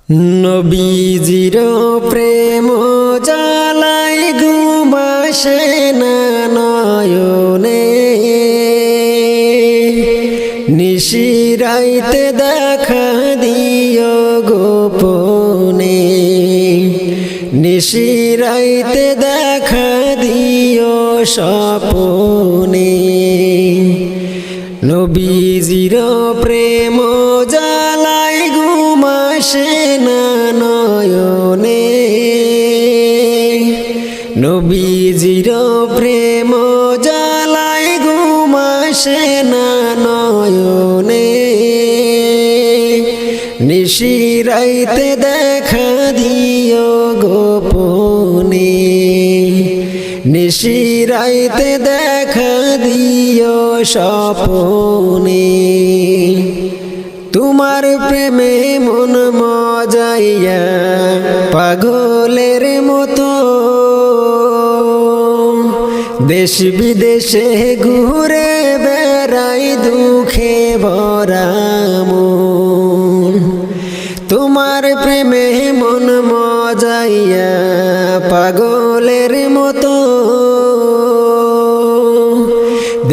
নবীজির প্রেম জ্বালায় ঘুম আসে না নয়নে, নিশিরাইতে দেখা দিও গোপনে, নিশিরাইতে দেখা দিও স্বপনে। নবীজির প্রেম জ্বালায় ঘুম আসে না নয়নে, নবীজির প্রেম জ্বালায় ঘুম আসে না নয়নে, নিশিরাইতে দেখা দিও গোপনে, নিশিরাইতে দেখা দিও স্বপনে। তোমার প্রেমে মন মজাইয়া পাগলের মতো, দেশ বিদেশে ঘুরে বেড়াই দুঃখে ভরা মন। তোমার প্রেমে মন মজাইয়া পাগলের মতো,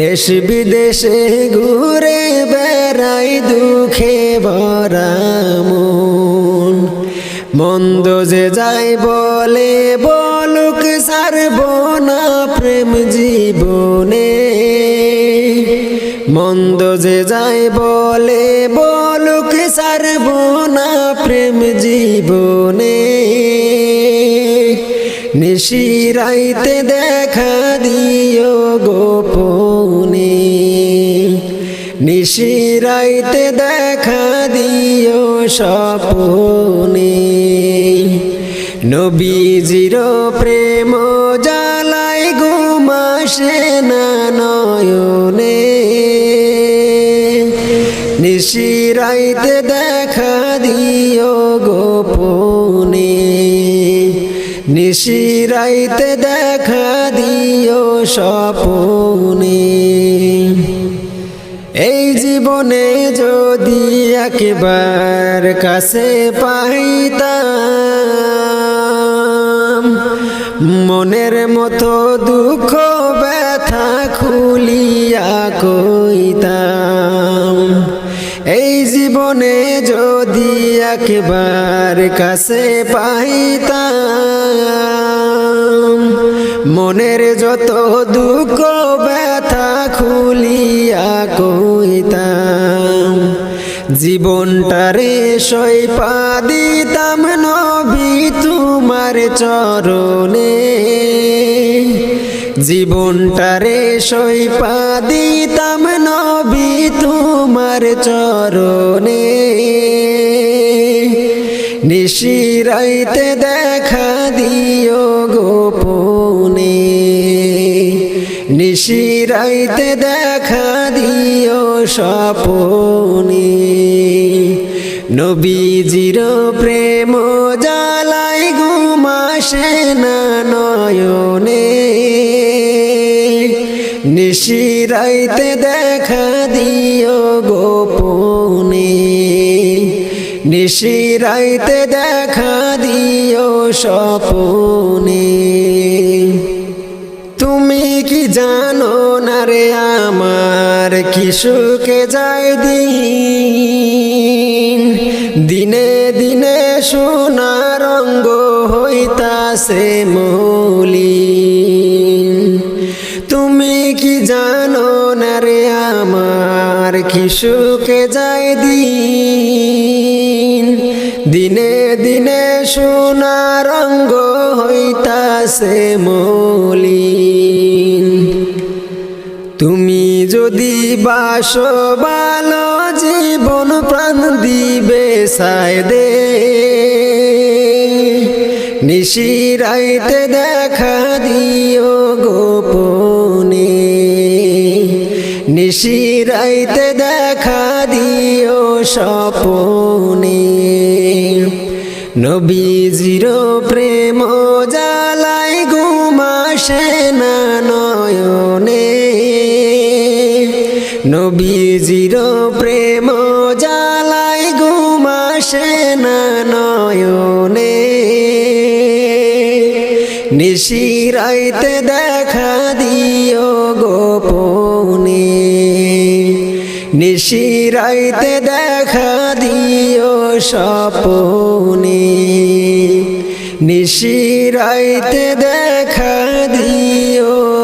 দেশ বিদেশে ঘুরে বেড়াই দুঃখে ভরা মন। মন্দ যে যাই বলে বলুক ছাড়ব না প্রেম জীবনে, মন্দ যে যাই বলে বলুক ছাড়ব না প্রেম জীবনে, নিশিরাইতে দেখা দিও গোপনে, নিশিরাইতে দেখা দিও স্বপনে। নবীজির প্রেম জ্বালায় ঘুম আসে না নয়নে, নিশিরাইতে দেখা দিও গোপনে, নিশিরাইতে দেখা দিও স্বপনে। এই জীবনে যদি একবার কাছে পাইতাম, মনের মতো দুঃখ ব্যথা খুলিয়া কইতাম। এই জীবনে যদি একবার কাছে পাইতাম, মনের যত দুঃখ ব্যথা খুলিয়া কইতাম। জীবনটারে সইপা দিতাম নবী তোমার চরণে, জীবনটারে সইপা দিতাম নবী তোমার চরণে, নিশিরাইতে দেখা দিও গোপনে, নিশিরাইতে দেখা দিও স্বপনে। নবীজির প্রেম জ্বালায় ঘুম আসে না নয়নে, নিশিরাইতে দেখা দিও গোপনে, নিশিরাইতে দেখা দিও স্বপনে। তুমি কি জানো না রে আমার কি সুখে যায় দিন, দিনে দিনে সোনা রঙ্গ হইতাছে মলিন। তুমি কি জানো না রে আমার কি সুখে যায় দিন, দিনে দিনে সোনা রঙ্গ হইতাছে মলিন। তুমি যদি বাসো ভালো জীবন প্রাণ দিবে সায় দে, নিশিরাইতে দেখা দিও গোপনে, নিশিরাইতে দেখা দিও স্বপনে। নবীজির প্রেম জ্বালায় ঘুম আসে না নয়নে, নবীজির প্রেম জ্বালায় ঘুম আসে না নয়নে। নিশিরাইতে দেখা দিও গোপনে নিশিরাইতে দেখা দিও স্বপনে নিশিরাইতে দেখা দিও